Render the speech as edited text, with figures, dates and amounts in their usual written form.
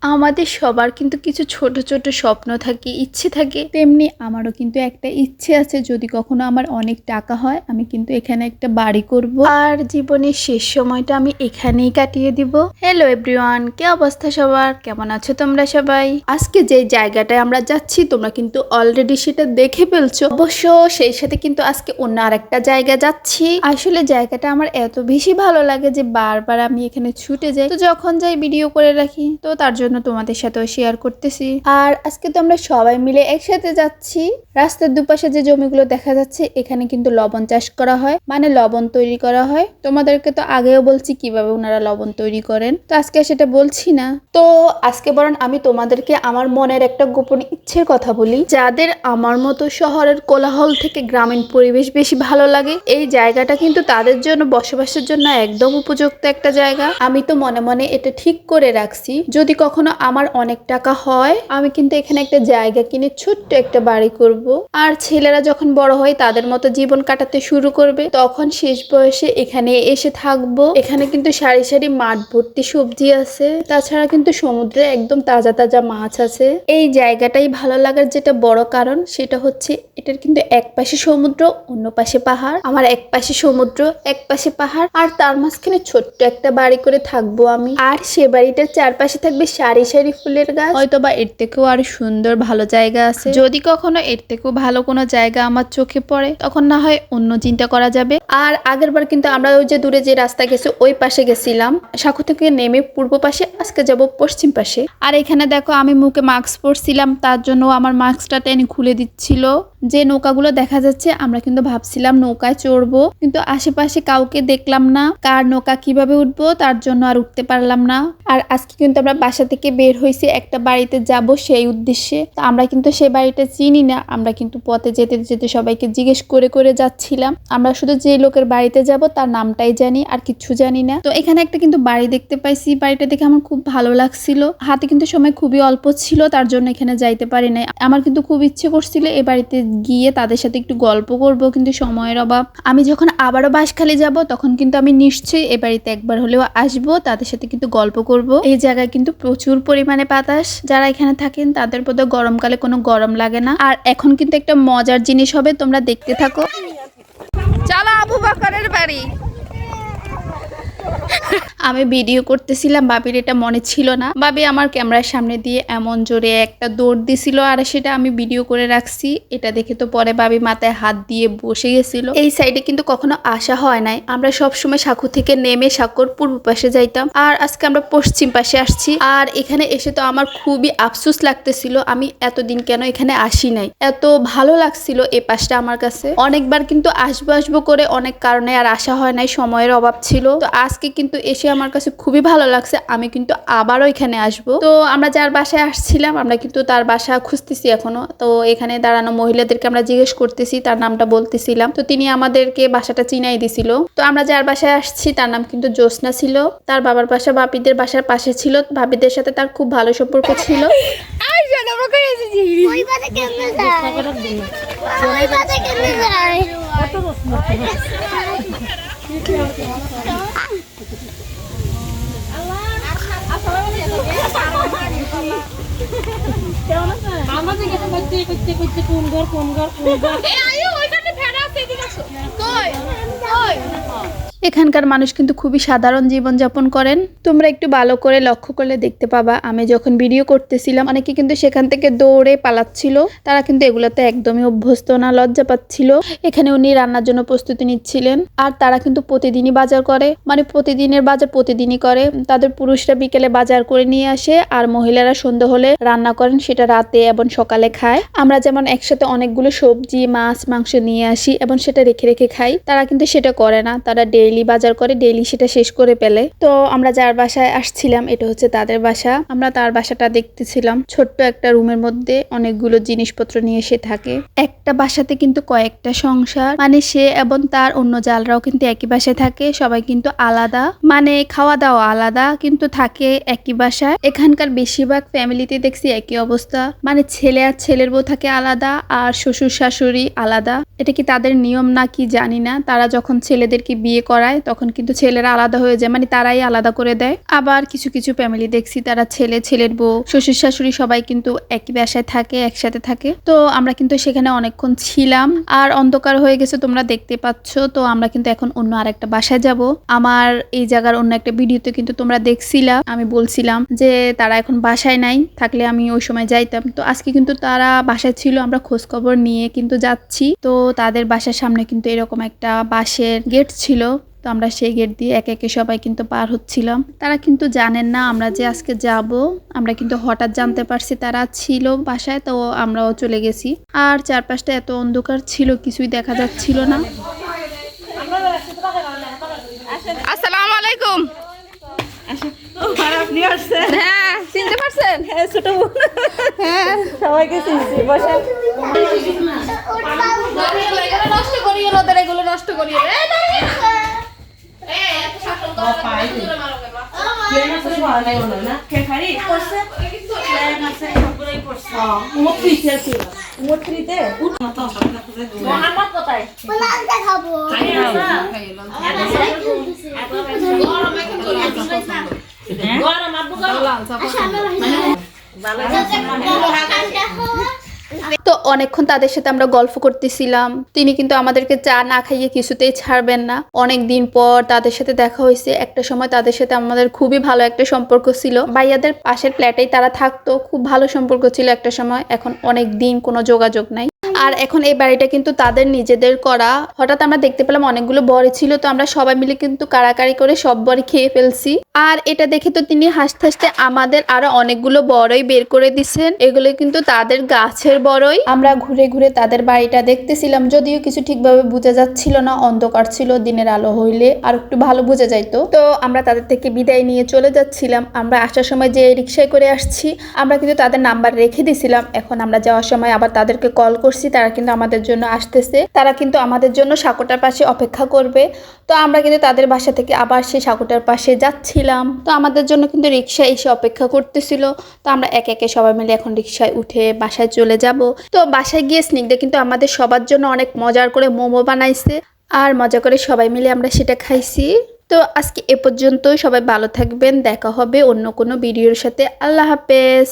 আমাদের সবার কিন্তু কিছু ছোট ছোট স্বপ্ন থাকে, ইচ্ছে থাকে, তেমনি আমারও কিন্তু একটা ইচ্ছে আছে, যদি কখনো আমার অনেক টাকা হয় আমি কিন্তু এখানে একটা বাড়ি করব আর জীবনের শেষ সময়টা আমি এখানেই কাটিয়ে দিব। হ্যালো এভরিওয়ান, কি অবস্থা সবার, কেমন আছো তোমরা সবাই? আজকে যে জায়গাটায় আমরা যাচ্ছি তোমরা কিন্তু অলরেডি সেটা দেখে ফেলছো। অবশ্য সেই সাথে কিন্তু আজকে অন্য আরেকটা জায়গা যাচ্ছি। আসলে জায়গাটা আমার এত বেশি ভালো লাগে যে বারবার আমি এখানে ছুটে যাই, তো যখন যাই ভিডিও করে রাখি, তো তার জন্য তোমাদের সাথেও শেয়ার করতেছি। আর আজকে তো আমরা সবাই মিলে একসাথে যাচ্ছি। রাস্তার দুপাশে যে জমিগুলো দেখা যাচ্ছে এখানে কিন্তু লবণ চাষ করা হয়, মানে লবণ তৈরি করা হয়। তোমাদেরকে তো আগেও বলছি কিভাবে ওনারা লবণ তৈরি করেন, তো আজকে সেটা বলছি না। তো আজকে বরং আমি তোমাদেরকে আমার মনের একটা গোপন ইচ্ছের কথা বলি। যাদের আমার মতো শহরের কোলাহল থেকে গ্রামীণ পরিবেশ বেশি ভালো লাগে, এই জায়গাটা কিন্তু তাদের জন্য বসবাসের জন্য একদম উপযুক্ত একটা জায়গা। আমি তো মনে মনে এটা ঠিক করে রাখছি, যদি কখনো আমার অনেক টাকা হয় আমি কিন্তু এখানে একটা জায়গা কিনে ছোট্ট একটা বাড়ি করব। আর ছেলেরা যখন বড় হয় তাদের মতো জীবন কাটাতে শুরু করবে, তখন শেষ বয়সে এখানে এসে থাকবো। এখানে কিন্তু সারি সারি মাঠ ভর্তি সবজি আছে, তাছাড়া কিন্তু সমুদ্রে একদম তাজা তাজা মাছ আছে। এই জায়গাটাই ভালো লাগার যেটা বড় কারণ সেটা হচ্ছে এটার কিন্তু এক পাশে সমুদ্র, অন্য পাশে পাহাড়। আমার এক পাশে সমুদ্র, এক পাশে পাহাড়, আর তার মাঝখানে ছোট্ট একটা বাড়ি করে থাকবো আমি। আর সে বাড়িটার চারপাশে থাকবে সারি সারি ফুলের গাছ। হয়তো বা এর থেকেও আরো সুন্দর ভালো জায়গা আছে, যদি কখনো এর থেকেও ভালো কোনো জায়গা আমার চোখে পড়ে তখন না হয় অন্য চিন্তা করা যাবে। আর আগের বার কিন্তু আমরা ওই যে দূরে যে রাস্তা গেছে ওই পাশে গেছিলাম, সাঁকো থেকে নেমে পূর্ব পাশে, আজকে যাব পশ্চিম পাশে। আর এখানে দেখো আমি মুখে মাস্ক পরছিলাম, তার জন্য আমার মাস্কটা টেনে খুলে দিচ্ছিল। যে নৌকাগুলো দেখা যাচ্ছে আমরা কিন্তু ভাবছিলাম নৌকায় চড়বো, কিন্তু আশেপাশে কাউকে দেখলাম না। কার নৌকা কিভাবে উঠবো তার জন্য আর উঠতে পারলাম না। আর আজকে কিন্তু আমরা বাসা থেকে বের হয়েছি একটা বাড়িতে যাব সেই উদ্দেশ্যে। তো আমরা কিন্তু সেই বাড়িটা চিনি না, আমরা কিন্তু পথে যেতে যেতে সবাইকে জিজ্ঞেস করে করে যাচ্ছিলাম। আমরা শুধু যে লোকের বাড়িতে যাব তার নামটাই জানি, আর কিছু জানি না। তো এখানে একটা কিন্তু বাড়ি দেখতে পাইছি, বাড়িটা দেখে আমার খুব ভালো লাগছিল। হাতে কিন্তু সময় খুবই অল্প ছিল, তার জন্য এখানে যাইতে পারি নাই। আমার কিন্তু খুব ইচ্ছে করছিল এই বাড়িতে গিয়ে তাদের সাথে একটু গল্প করব, কিন্তু সময়ের অভাব। আমি যখন আবারও বাঁশখালী যাব তখন কিন্তু আমি নিশ্চয়ই এ বাড়িতে একবার হলেও আসবো, তাদের সাথে কিন্তু গল্প করব। এই জায়গায় কিন্তু প্রচুর পরিমাণে বাতাস, যারা এখানে থাকেন তাদের বোধহয় গরমকালে কোনো গরম লাগে না। আর এখন কিন্তু একটা মজার জিনিস হবে, তোমরা দেখতে থাকো। চলো আবু বকরের বাড়ি। আমি ভিডিও করতেছিলাম, বাবির এটা মনে ছিল না। বাবি আমার ক্যামেরার সামনে দিয়ে এমন জোরে একটা দৌড় দিছিল, আর সেটা আমি ভিডিও করে রাখছি। এটা দেখে তো পরে বাবি মাথায় হাত দিয়ে বসে গেছিল। এই সাইডে কিন্তু কখনো আসা হয় নাই, আমরা সব সময় সাঁকো থেকে নেমে সাঁকোর পূর্ব পাশে যাইতাম, আর আজকে আমরা পশ্চিম পাশে আসছি। আর এখানে এসে তো আমার খুবই আফসোস লাগতেছিল, আমি এতদিন কেন এখানে আসি নাই। এত ভালো লাগছিল এই পাশটা আমার কাছে। অনেকবার কিন্তু আসবো আসবো করে অনেক কারণে আর আসা হয় নাই, সময়ের অভাব ছিল। তো আজকে কিন্তু এসে আমার কাছে খুবই ভালো লাগছে, আমি কিন্তু আবারও এখানে আসব। তো আমরা যার বাসায় আসছিলাম আমরা কিন্তু তার বাসা খুঁজতেছি এখনো। তো এখানে দাঁড়ানো মহিলাদেরকে আমরা জিজ্ঞেস করতেছি, তার নামটা বলতেছিলাম, তো তিনি আমাদেরকে বাসাটা চিনাই দিছিল। তো আমরা যার বাসায় আসছি তার নাম কিন্তু জ্যোৎস্না ছিল। তার বাবার বাসা বাপিদের বাসার পাশে ছিল, ভাবিদের সাথে তার খুব ভালো সম্পর্ক ছিল। এখানকার মানুষ কিন্তু খুবই সাধারণ জীবন যাপন করেন। তোমরা একটু ভালো করে লক্ষ্য করলে দেখতে পাবা, আমি যখন ভিডিও করতেছিলাম অনেকে কিন্তু সেখান থেকে দৌড়ে পালাচ্ছিল। তারা কিন্তু এগুলোতে একদমই অভ্যস্ত না, লজ্জা পাচ্ছিল। এখানে উনি রান্নার জন্য প্রস্তুতি নিচ্ছিলেন। আর তারা কিন্তু প্রতিদিনই বাজার করে, মানে প্রতিদিনের বাজার প্রতিদিনই করে। তাদের পুরুষরা বিকেলে বাজার করে নিয়ে আসে, আর মহিলারা সন্ধ্যা হলে রান্না করেন, সেটা রাতে এবং সকালে খায়। আমরা যেমন একসাথে অনেকগুলো সবজি মাছ মাংস নিয়ে আসি এবং সেটা রেখে রেখে খাই, তারা কিন্তু সেটা করে না। তারা ডেইলি বাজার করে, ডেইলি সেটা শেষ করে ফেলে। তো আমরা যার বাসায় আসছিলাম এটা হচ্ছে তাদের বাসা। আমরা তার বাসাটা দেখতেছিলাম, ছোট্ট একটা রুমের মধ্যে অনেকগুলো জিনিসপত্র নিয়ে এসে থাকে। একটা বাসাতে কিন্তু কয়েকটা সংসার, মানে সে এবং তার অন্য জালরাও কিন্তু একই বাসায় থাকে। সবাই কিন্তু আলাদা, মানে খাওয়া দাওয়া আলাদা, কিন্তু থাকে একই বাসায়। এখানকার বেশিরভাগ ফ্যামিলিতে দেখছি একই অবস্থা, মানে ছেলে আর ছেলের বউ থাকে আলাদা, আর শ্বশুর শাশুড়ি আলাদা। এটা কি তাদের নিয়ম না কি জানি না। তারা যখন ছেলেদেরকে বিয়ে করা করায় তখন কিন্তু ছেলেরা আলাদা হয়ে যায়, মানে তারাই আলাদা করে দেয়। আবার কিছু কিছু ফ্যামিলি দেখছি তারা ছেলের বউ, শ্বশুর শাশুড়ি সবাই কিন্তু একই বাসায় থাকে, একসাথে থাকে। তো আমরা কিন্তু সেখানে অনেকক্ষণ ছিলাম, আর অন্ধকার হয়ে গেছে তোমরা দেখতে পাচ্ছ। তো আমরা কিন্তু এখন অন্য আরেকটা বাসায় যাব। আমার এই জায়গার অন্য একটা ভিডিওতে কিন্তু তোমরা দেখছিলা, আমি বলছিলাম যে তারা এখন বাসায় নাই, থাকলে আমি ওই সময় যাইতাম। তো আজকে কিন্তু তারা বাসায় ছিল, আমরা খোঁজ খবর নিয়ে কিন্তু যাচ্ছি। তো তাদের বাসার সামনে কিন্তু এরকম একটা বাঁশের গেট ছিল, তো আমরা সেই গেট দিয়ে একে একে সবাই কিন্তু পার হচ্ছিলাম। তারা কিন্তু জানেন না আমরা যে আজকে যাব, আমরা কিন্তু হঠাৎ জানতে পারছি তারা ছিল বাসায়, তো আমরাও চলে গেছি। আর চারপাশটা এত অন্ধকার ছিল, কিছুই দেখা যাচ্ছিল না। আসসালামু আলাইকুম। আপনি আসছেন? হ্যাঁ, চিনতে পারছেন? হ্যাঁ, ছোট বোন। হ্যাঁ, সবাইকে চিনছি। বসেন। নষ্ট করিয়ে ওদের, এগুলো নষ্ট করিয়ে তো অনেকক্ষণ তাদের সাথে আমরা গল্প করতেছিলাম। তিনি কিন্তু আমাদেরকে চা না খাইয়ে কিছুতেই ছাড়বেন না। অনেক দিন পর তাদের সাথে দেখা হয়েছে। একটা সময় তাদের সাথে আমাদের খুবই ভালো একটা সম্পর্ক ছিল। ভাইয়াদের পাশের ফ্ল্যাটেই তারা থাকতো, খুব ভালো সম্পর্ক ছিল একটা সময়। এখন অনেক দিন কোনো যোগাযোগ নাই। আর এখন এই বাড়িটা কিন্তু তাদের নিজেদের করা। হঠাৎ আমরা দেখতে পেলাম অনেকগুলো বড়ি ছিল, তো আমরা সবাই মিলে কিন্তু কাড়াকাড়ি করে সব বড়ি খেয়ে ফেলছি। আর এটা দেখে তো তিনি হাসতে হাসতে আমাদের আরো অনেকগুলো বড়ই বের করে দিচ্ছেন। এগুলো কিন্তু তাদের গাছের বড়ই। আমরা ঘুরে ঘুরে তাদের বাড়িটা দেখতেছিলাম, যদিও কিছু ঠিকভাবে বোঝা যাচ্ছিল না, অন্ধকার ছিল। দিনের আলো হইলে আর একটু ভালো বোঝা যাইতো। তো আমরা তাদের থেকে বিদায় নিয়ে চলে যাচ্ছিলাম। আমরা আসার সময় যে রিক্সায় করে আসছি, আমরা কিন্তু তাদের নাম্বার রেখে দিছিলাম। এখন আমরা যাওয়ার সময় আবার তাদেরকে কল করছি, তারা কিন্তু আমাদের জন্য আসতেছে। তারা কিন্তু আমাদের জন্য সাঁকোটার পাশে অপেক্ষা করবে। তো আমরা কিন্তু তাদের বাসা থেকে আবার সেই সাঁকোটার পাশে যাচ্ছিলাম। তো আমাদের জন্য কিন্তু রিক্সা এসে অপেক্ষা করতেছিল। তো আমরা একে একে সবাই মিলে এখন রিক্সায় উঠে বাসায় চলে যাব। তো বাসায় গিয়ে স্নিগ্ধা কিন্তু আমাদের সবার জন্য অনেক মজার করে মোমো বানাইছে, আর মজা করে সবাই মিলে আমরা সেটা খাইছি। তো আজকে এ পর্যন্ত, সবাই ভালো থাকবেন। দেখা হবে অন্য কোনো ভিডিওর সাথে। আল্লাহ হাফেজ।